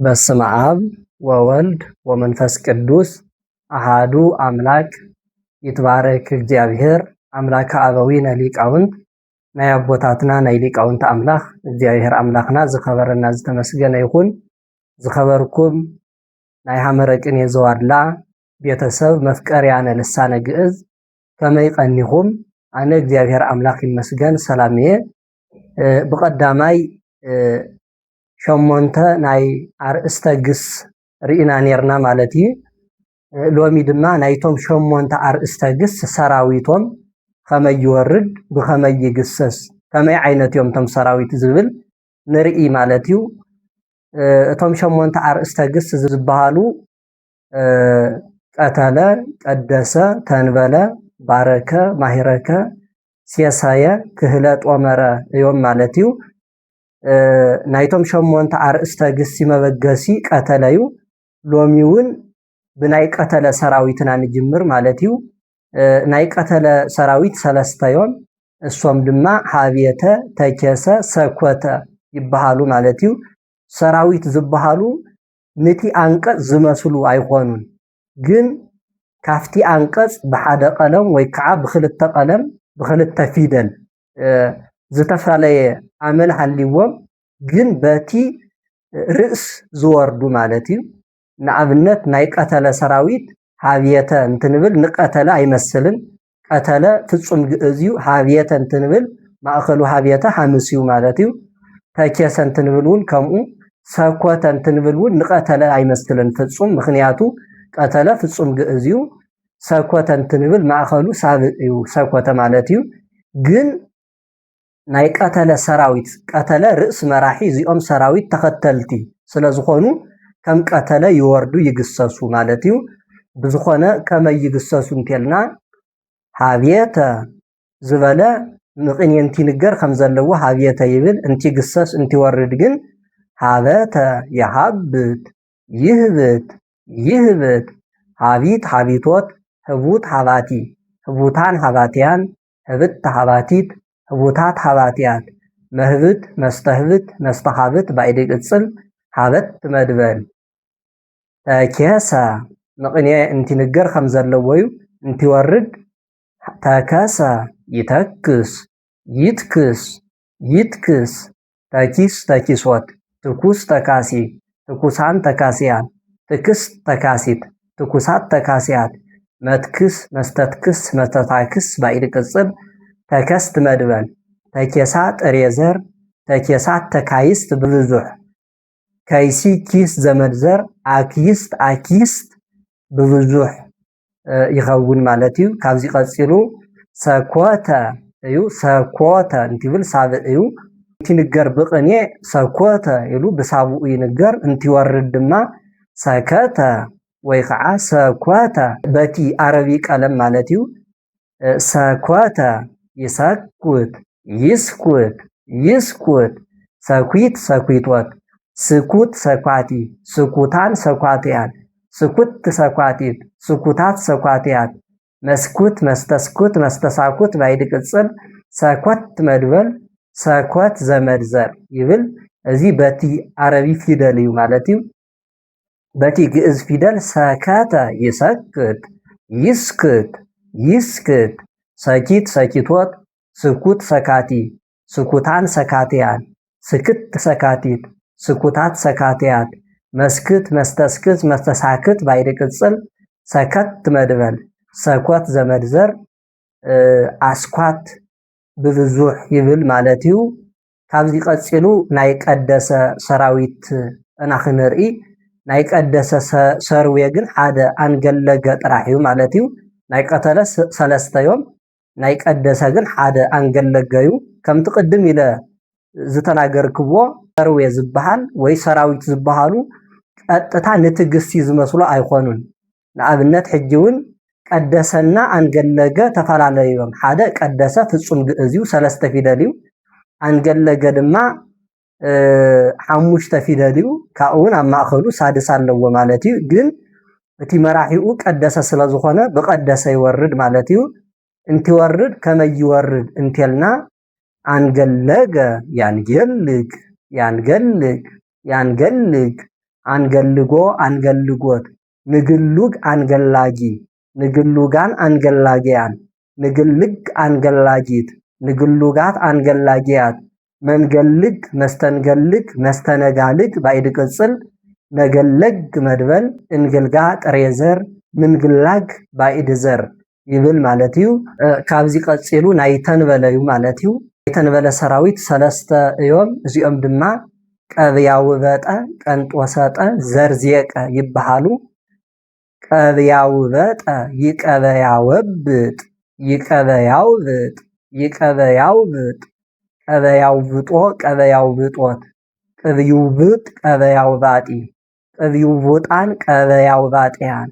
በስመ አብ ወወልድ ወመንፈስ ቅዱስ አሃዱ አምላክ ይትባረክ እግዚአብሔር አምላከ አበዊነ ሊቃውንት ናይ አቦታትና ናይ ሊቃውንት አምላክ እግዚአብሔር አምላክና ዝኸበረና ዝተመስገነ ይኹን። ዝኸበርኩም ናይ ሐመረ ቅኔ ዘዋድላ ቤተሰብ መፍቀርያነ ልሳነ ግዕዝ ከመይ ቀኒኹም? አነ እግዚአብሔር አምላክ ይመስገን ሰላም እየ። ብቀዳማይ ሸሞንተ ናይ አርእስተ ግስ ርኢና ነርና ማለት እዩ። ሎሚ ድማ ናይቶም ሸሞንተ አርእስተ ግስ ሰራዊቶም ከመይ ይወርድ ብከመይ ይግሰስ ከመይ ዓይነት እዮም ቶም ሰራዊት ዝብል ንርኢ ማለት እዩ። እቶም ሸሞንተ አርእስተ ግስ ዝበሃሉ ቀተለ፣ ቀደሰ፣ ተንበለ፣ ባረከ፣ ማሂረከ፣ ሴሰየ፣ ክህለ፣ ጦመረ እዮም ማለት እዩ። ናይቶም ሸሞንተ አርእስተ ግስ መበገሲ ቀተለ እዩ። ሎሚ እውን ብናይ ቀተለ ሰራዊትና ንጅምር ማለት እዩ። ናይ ቀተለ ሰራዊት ሰለስተ እዮም። እሶም ድማ ሃብየተ፣ ተኬሰ፣ ሰኮተ ይበሃሉ ማለት እዩ። ሰራዊት ዝበሃሉ ነቲ አንቀጽ ዝመስሉ አይኮኑን፣ ግን ካፍቲ አንቀጽ ብሓደ ቀለም ወይ ከዓ ብክልተ ቀለም ብክልተ ፊደል ዝተፈለየ አመል ሃሊዎም ግን በቲ ርእስ ዝወርዱ ማለት እዩ። ንኣብነት ናይ ቀተለ ሰራዊት ሃብየተ እንትንብል ንቀተለ አይመስልን። ቀተለ ፍጹም ግዕዝ እዩ። ሃብየተ እንትንብል ማእኸሉ ሃብየተ ሓምስ እዩ ማለት እዩ። ተኬሰ እንትንብል እውን ከምኡ፣ ሰኮተ እንትንብል እውን ንቀተለ አይመስልን ፍጹም፣ ምክንያቱ ቀተለ ፍጹም ግዕዝ እዩ። ሰኮተ እንትንብል ማእኸሉ ሳብዕ እዩ ሰኮተ ማለት እዩ። ግን ናይ ቀተለ ሰራዊት ቀተለ ርእስ መራሒ እዚኦም ሰራዊት ተኸተልቲ ስለ ዝኾኑ ከም ቀተለ ይወርዱ ይግሰሱ ማለት እዩ። ብዝኾነ ከመይ ይግሰሱ እንተልና ሃብየተ ዝበለ ንቅኔ እንቲንገር ከም ዘለዎ ሃብየተ ይብል፣ እንቲግሰስ እንቲወርድ ግን ሃበተ የሃብት፣ ይህብት ይህብት፣ ሃቢት ሃቢቶት፣ ህቡት ሃባቲ፣ ህቡታን ሃባትያን፣ ህብት ሃባቲት፣ ህቡታት ሃባትያት፣ መህብት መስተህብት፣ መስተሃብት ባይድ ቅጽል፣ ሃበት መድበል። ተኬሰ ንቅኔ እንቲንገር ከም ዘለዎ እዩ። እንቲወርድ ተከሰ ይተክስ፣ ይትክስ ይትክስ፣ ተኪስ ተኪሶት፣ ትኩስ ተካሲ፣ ትኩሳን ተካሲያን፣ ትክስ ተካሲት፣ ትኩሳት ተካሲያት፣ መትክስ መስተትክስ፣ መስተታክስ ባይድ ቅጽል፣ ተከስት መድበል። ተኬሳ ጥሬዘር፣ ተኬሳት ተካይስት ብብዙሕ፣ ከይሲ ኪስ ዘመድዘር፣ አክይስት አኪስት ብብዙሕ ይኸውን ማለት እዩ። ካብዚ ቀፂሉ ሰኮተ እዩ። ሰኮተ እንቲብል ሳብዕ እዩ። እንቲንገር ብቅኔ ሰኮተ ኢሉ ብሳብኡ ይንገር። እንቲወርድ ድማ ሰከተ ወይ ከዓ ሰኮተ በቲ አረቢ ቀለም ማለት እዩ። ሰኮተ ይሰኩት፣ ይስኩት ይስኩት፣ ሰኩት ሰኩቶት፣ ስኩት ሰኳቲ፣ ስኩታን ሰኳትያን፣ ስኩት ሰኳቲት፣ ስኩታት ሰኳትያት፣ መስኩት መስተስኩት፣ መስተሳኩት ባይድ ቅጽል፣ ሰኮት መድበል፣ ሰኮት ዘመድዘር ይብል። እዚ በቲ አረቢ ፊደል እዩ ማለት እዩ። በቲ ግዕዝ ፊደል ሰከተ ይሰክት፣ ይስክት ይስክት፣ ሰኪት ሰኪቶት፣ ስኩት ሰካቲ፣ ስኩታን ሰካትያን፣ ስክት ሰካቲት፣ ስኩታት ሰካትያት፣ መስክት መስተስክት፣ መስተሳክት ባይድ ቅጽል፣ ሰከት መድበል፣ ሰኮት ዘመድዘር፣ አስኳት ብብዙሕ ይብል ማለት እዩ። ካብዚ ቀፂሉ ናይ ቀደሰ ሰራዊት እና ክንርኢ። ናይ ቀደሰ ሰርዌ ግን ሓደ አንገለገ ጥራሕ እዩ ማለት እዩ። ናይ ቀተለ ሰለስተ እዮም፣ ናይ ቀደሰ ግን ሓደ አንገለገ እዩ። ከምቲ ቅድም ኢለ ዝተናገርክዎ ሰርዌ ዝበሃል ወይ ሰራዊት ዝበሃሉ ቀጥታ ንትግስቲ ዝመስሉ አይኮኑን። ንኣብነት ሕጂ እውን ቀደሰና አንገለገ ተፈላለዩ እዮም። ሓደ ቀደሰ ፍጹም ግዕዝ እዩ ሰለስተ ፊደል እዩ። አንገለገ ድማ ሓሙሽተ ፊደል እዩ። ካብኡ እውን ኣብ ማእኸሉ ሳድስ ኣለዎ ማለት እዩ። ግን እቲ መራሒኡ ቀደሰ ስለ ዝኾነ ብቀደሰ ይወርድ ማለት እዩ። እንቲወርድ ከመይ ይወርድ እንተልና አንገለገ ያንገልግ ያንገልግ ያንገልግ አንገልጎ አንገልጎት ንግሉግ አንገላጊ ንግሉጋን አንገላጊያን ንግልግ አንገላጊት ንግሉጋት አንገላጊያት መንገልግ መስተንገልግ መስተነጋልግ ባይድ ቅጽል ነገለግ መድበል እንግልጋ ጥሬዘር ምንግላግ ባይድ ዘር ይብል ማለት እዩ። ካብዚ ቀፂሉ ናይ ተንበለ እዩ ማለት እዩ። የተንበለ ሰራዊት ሰለስተ እዮም። እዚኦም ድማ ቀብያውበጠ ቀንጦሰጠ ዘርዜቀ ይበሃሉ። ቀብያውበጠ ይቀበያወብጥ ይቀበያውብጥ ይቀበያውብጥ ቀበያውብጦ ቀበያውብጦት ቅብይውብጥ ቀበያውባጢ ቅብይውቡጣን ቀበያውባጢያን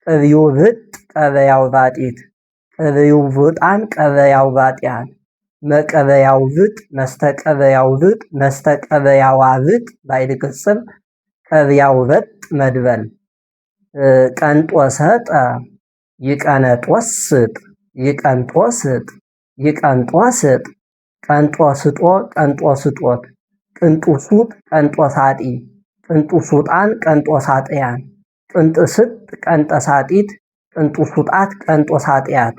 ቅብይውብጥ ቀበያውባጢት ቅብይውቡጣን ቀበያውባጢያን መቀበያውብጥ መስተቀበያውብጥ መስተቀበያዋብጥ ባይድ ቅጽል ቀብያውበጥ መድበል ቀንጦሰጠ ይቀነጦስጥ ይቀንጦስጥ ይቀንጦስጥ ቀንጦስጦ ቀንጦስጦት ቅንጡሱጥ ቀንጦሳጢ ቅንጡሱጣን ቀንጦሳጥያን ቅንጥስጥ ቀንጠሳጢት ቅንጡሱጣት ቀንጦሳጥያት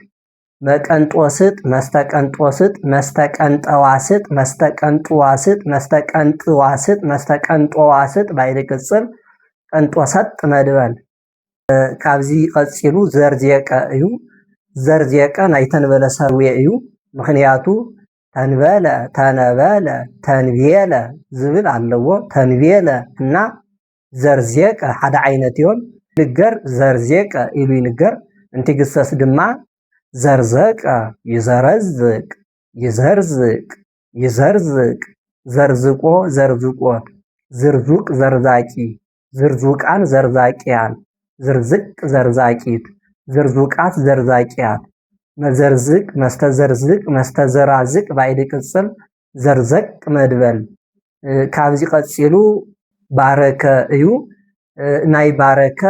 መቀንጦስጥ መስተቀንጦስጥ መስተቀንጠዋስጥ መስተቀንጥዋስጥ መስተቀንጥዋስጥ መስተቀንጦዋስጥ ባይድ ቅጽል ቀንጦሰጥ መድበል ካብዚ ቀፂሉ ዘርዜቀ እዩ። ዘርዜቀ ናይ ተንበለ ሰብየ እዩ። ምክንያቱ ተንበለ ተነበለ ተንቤለ ዝብል ኣለዎ። ተንቤለ እና ዘርዜቀ ሓደ ዓይነት እዮም። ንገር ዘርዜቀ ኢሉ ይንገር። እንትግሰስ ድማ ዘርዘቀ ይዘረዝቅ ይዘርዝቅ ይዘርዝቅ ዘርዝቆ ዘርዝቆት ዝርዙቅ ዘርዛቂ ዝርዙቃን ዘርዛቂያን ዝርዝቅ ዘርዛቂት ዝርዙቃት ዘርዛቂያት መዘርዝቅ መስተዘርዝቅ መስተዘራዝቅ ባይድ ቅጽል ዘርዘቅ መድበል ካብዚ ቀፂሉ ባረከ እዩ። ናይ ባረከ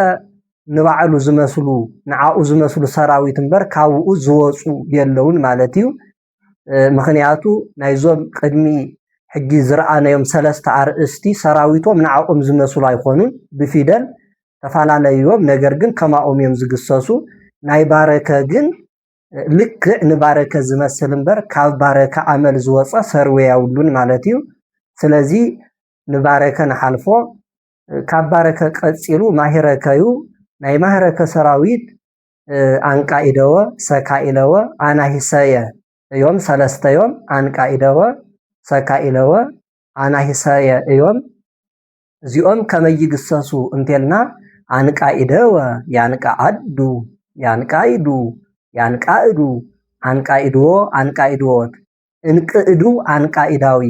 ንባዕሉ ዝመስሉ ንዓኡ ዝመስሉ ሰራዊት እምበር ካብኡ ዝወፁ የለውን ማለት እዩ። ምክንያቱ ናይዞም ቅድሚ ሕጂ ዝረኣናዮም ሰለስተ ኣርእስቲ ሰራዊቶም ንዓኦም ዝመስሉ ኣይኮኑን። ብፊደል ተፈላለዩዎም ነገር ግን ከማኦም እዮም ዝግሰሱ። ናይ ባረከ ግን ልክዕ ንባረከ ዝመስል እምበር ካብ ባረከ ዓመል ዝወፀ ሰርዌ ያውሉን ማለት እዩ። ስለዚ ንባረከ ንሓልፎ ካብ ባረከ ቀፂሉ ማሂረከ እዩ። ናይ ማሂረከ ሰራዊት አንቃኢደወ ሰካኢለወ አናሂሰየ እዮም። ሰለስተ እዮም። አንቃኢደወ ሰካኢለወ አናሂሰየ እዮም። እዚኦም ከመይ ይግሰሱ እንቴልና አንቃኢደወ ያንቃአዱ ያንቃኢዱ ያንቃኢዱ አንቃኢድዎ አንቃኢድዎት እንቅእዱ አንቃኢዳዊ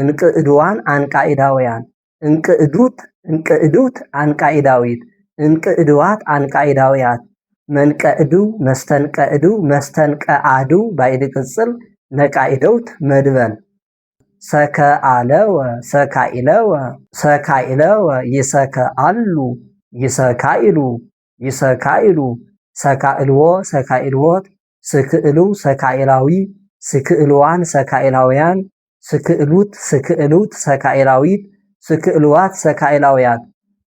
እንቅእድዋን አንቃኢዳውያን እንቅእዱት እንቅእዱት አንቃኢዳዊት እንቅእድዋት አንቃኢዳውያት መንቀእዱ መስተንቀእዱ መስተንቀአዱ ባይድ ቅጽል ነቃኢደውት መድበል ሰከአለወ ሰካኢለወ ሰካኢለወ ይሰከአሉ ይሰካኢሉ ይሰካኢሉ ሰካእልዎ ሰካኢልዎት ስክእሉ ሰካኢላዊ ስክእልዋን ሰካኢላውያን ስክእሉት ስክእሉት ሰካኢላዊት ስክእልዋት ሰካኢላውያት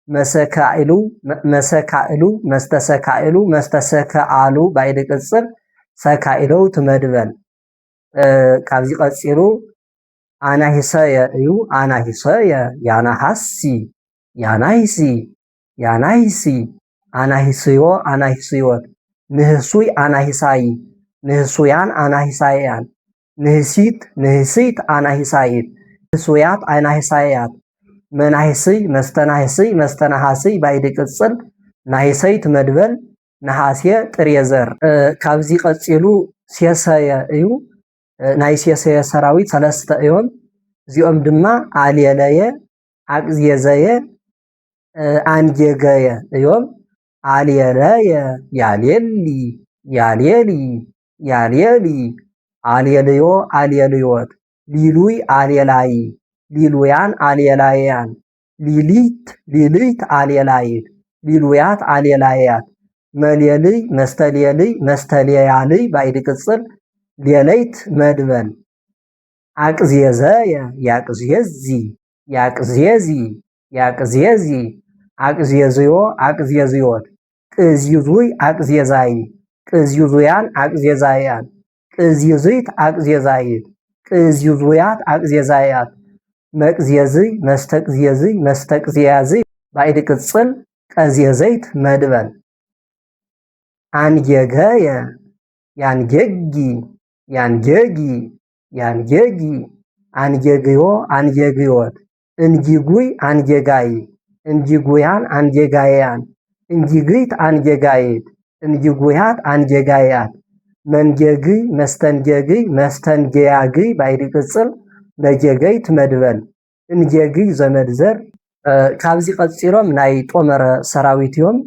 መሰካኢሉ መሰካኢሉ መስተሰካኢሉ መስተሰከአሉ ባይድ ቅጽል ሰካኢለውት መድበል ካብዚ ቀፂሉ አናሂሰየ እዩ። አናሂሰየ ያናሃሲ ያናሂሲ ያናሂሲ አናሂስዮ አናሂስዮት ንህሱይ አናሂሳይ ንህሱያን አናሂሳያን ንህሲት ንህሲት አናሂሳይት ንህሱያት አናሂሳያት መናሂስይ መስተናሂስይ መስተናሃስይ ባይድ ቅጽል ናሂሰይት መድበል ነሃስየ ጥሬዘር ካብዚ ቀፂሉ ሴሰየ እዩ። ናይ ሴሰየ ሰራዊት ሰለስተ እዮም። እዚኦም ድማ አልየለየ አቅዝየዘየ አንጌገየ እዮም። አልየለየ ያልየሊ ያልየሊ ያልየሊ አልየልዮ አልየልዮት ሊሉይ አልየላይ ሊሉያን አልየላያን ሊሊት ሊልይት አልየላይት ሊሉያት አልየላያት መልየልይ መስተልየልይ መስተልያልይ ባይድ ቅጽል ሌለይት መድበል አቅዝየዘየ ያቅዝየዚ ያቅዝየዚ ያቅዝየዚ አቅዜዝዮ አቅዜዝዮት ቅዝይዙይ አቅዜዛይ ቅዝይዙያን አቅዜዛያን ቅዝይዙይት አቅዜዛይት ቅዝይዙያት አቅዜዛያት መቅዜዝይ መስተቅዜዝይ መስተቅዜያዝይ ባዕድ ቅጽል ቀዜዘይት መድበል አንጌገየ ያንጌጊ ያንጌጊ ያንጌጊ አንጌግዮ አንጌግዮት እንጂጉይ አንጌጋይ እንጂጉያን አንጌጋያን እንጂግይት አንጌጋይት እንጂጉያት አንጌጋያት መንጌግይ መስተንጌግይ መስተንጌያግይ ባዕድ ቅጽል መጌገይት መድበል እንጌግይ ዘመድዘር ካብዚ ቀፂሎም ናይ ጦመረ ሰራዊት እዮም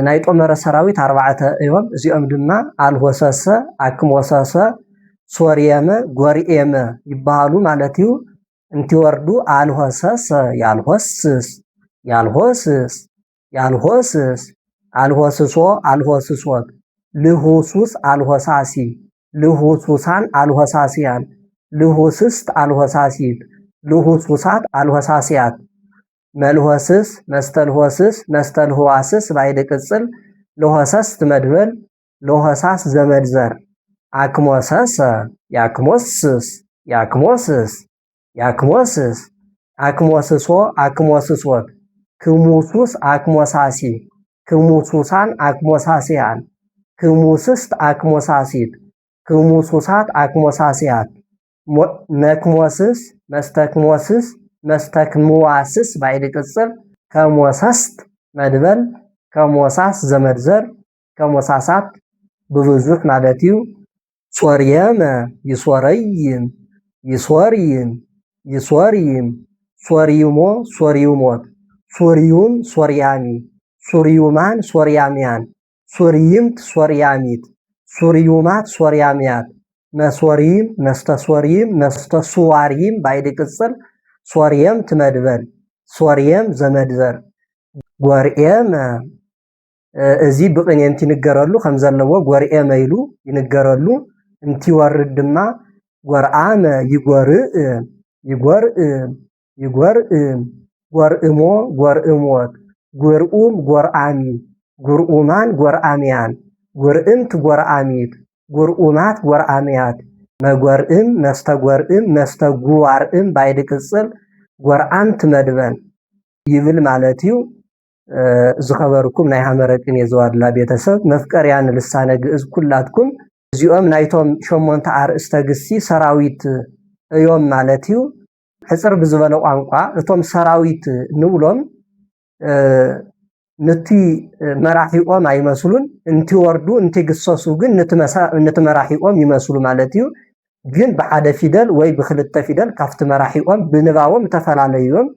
ናይ ጦመረ ሰራዊት 4 እዮም እዚኦም ድማ አልሆሰሰ አክሞሰሰ ሶርየመ ጎርኤመ ይባሃሉ ማለት እዩ እንቲወርዱ አልሆሰሰ ያልሆስስ ያልሆስስ ያልሆስስ አልሆስሶ አልሆስሶት ልሁሱስ አልሆሳሲ ልሁሱሳን አልሆሳሲያን ልሁስስት አልሆሳሲት ልሁሱሳት አልሆሳሲያት መልሆስስ መስተልሆስስ መስተልሆዋስስ ባዕድ ቅጽል ለሆሰስት መድበል ለሆሳስ ዘመድዘር አክሞሰሰ ያክሞስስ ያክሞስስ ያክሞስስ አክሞስሶ አክሞስሶት ክሙሱስ አክሞሳሲ ክሙሱሳን አክሞሳሲያን ክሙስስት አክሞሳሲት ክሙሱሳት አክሞሳሲያት መክሞስስ መስተክሞስስ መስተክምዋስስ ባዕድ ቅጽል ከሞሰስት መድበል ከሞሳስ ዘመድዘር ከሞሳሳት ብብዙሕ ማለት እዩ ሶርየመ ይሶረይም ይሶርይም ይሶርይም ሶርይሞ ሶርይሞት ሱርዩም ሶርያሚ ሱርዩማን ሶርያሚያን ሱርይምት ሶርያሚት ሱርዩማት ሶርያሚያት መሶሪም መስተሶሪም መስተሱዋሪም ባዕድ ቅጽል ሶርየም ትመድበል ሶርየም ዘመድዘር ጎርኤመ እዚ ብቅኔንቲ ይንገረሉ ከም ዘለዎ ጎርኤመ ኢሉ ይንገረሉ እንቲወርድ ድማ ጎርአመ ይጎርእ ይጎርእ ይጎርእ ጎርእሞ ጎርእሞት ጉርኡም ጎርአሚ ጉርኡማን ጎርአሚያን ጉርእምት ጎርአሚት ጉርኡማት ጎርአሚያት መጎርእም መስተጎርእም መስተጉዋርእም ባዕድ ቅጽል ጎርአምት መድበል ይብል ማለት እዩ ዝኸበርኩም ናይ ሐመረ ቅኔ ዘዋድላ ቤተሰብ መፍቀርያን ልሳነ ግዕዝ ኩላትኩም እዚኦም ናይቶም 8 አርእስተ ግሲ ሰራዊት እዮም ማለት እዩ ሕፅር ብዝበለ ቋንቋ እቶም ሰራዊት ንብሎም ነቲ መራሒቆም አይመስሉን እንቲወርዱ እንቲግሰሱ ግን ነቲ መራሒቆም ይመስሉ ማለት እዩ ግን በሓደ ፊደል ወይ ብክልተ ፊደል ካፍቲ መራሒቆም ብንባቦም ተፈላለዩም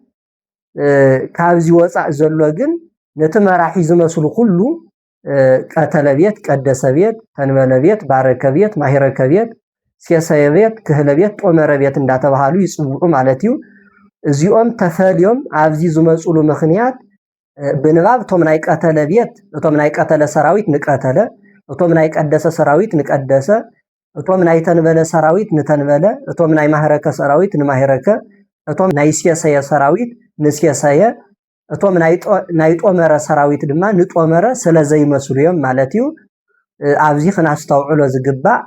ካብዚ ወፃእ ዘሎ ግን ነቲ መራሒ ዝመስሉ ሁሉ ቀተለ ቤት ቀደሰ ቤት ተንበለ ቤት ባረከ ቤት ማሂረከ ቤት ሴሰየ ቤት ክህለ ቤት ጦመረ ቤት እንዳተባሃሉ ይጽውዑ ማለት እዩ እዚኦም ተፈልዮም ኣብዚ ዝመጹሉ ምኽንያት ብንባብ እቶም ናይ ቀተለ ቤት እቶም ናይ ቀተለ ሰራዊት ንቀተለ እቶም ናይ ቀደሰ ሰራዊት ንቀደሰ እቶም ናይ ተንበለ ሰራዊት ንተንበለ እቶም ናይ ማሂረከ ሰራዊት ንማሂረከ እቶም ናይ ሴሰየ ሰራዊት ንሴሰየ እቶም ናይ ጦመረ ሰራዊት ድማ ንጦመረ ስለዘይመስሉ እዮም ማለት እዩ ኣብዚ ክናስተውዕሎ ዝግባእ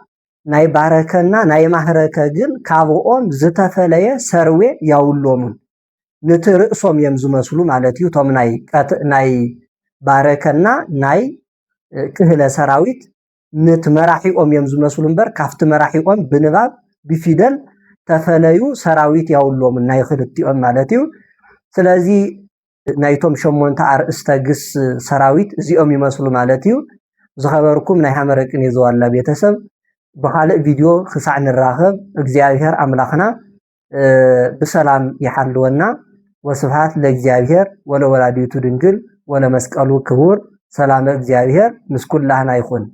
ናይ ባረከና ናይ ማሂረከ ግን ካብኦም ዝተፈለየ ሰርዌ ያውሎሙ ንትርእሶም እዮም ዝመስሉ ማለት እዩ እቶም ናይ ባረከና ናይ ክህለ ሰራዊት ንትመራሒቆም እዮም ዝመስሉ እምበር ካፍቲ መራሒቆም ብንባብ ብፊደል ተፈለዩ ሰራዊት ያውሎሙ ናይ ክልቲኦም ማለት እዩ ስለዚ ናይቶም 8 አርእስተ ግስ ሰራዊት እዚኦም ይመስሉ ማለት እዩ ዝኸበርኩም ናይ ሐመረ ቅኔ ዘዋድላ ቤተሰብ በኻልእ ቪድዮ ክሳዕ ንራኸብ እግዚአብሔር አምላኽና በሰላም ይሐልወና ወስብሐት ለእግዚአብሔር ወለወላዲቱ ድንግል ወለመስቀሉ ክቡር ሰላም እግዚአብሔር ምስኩላህና ይኹን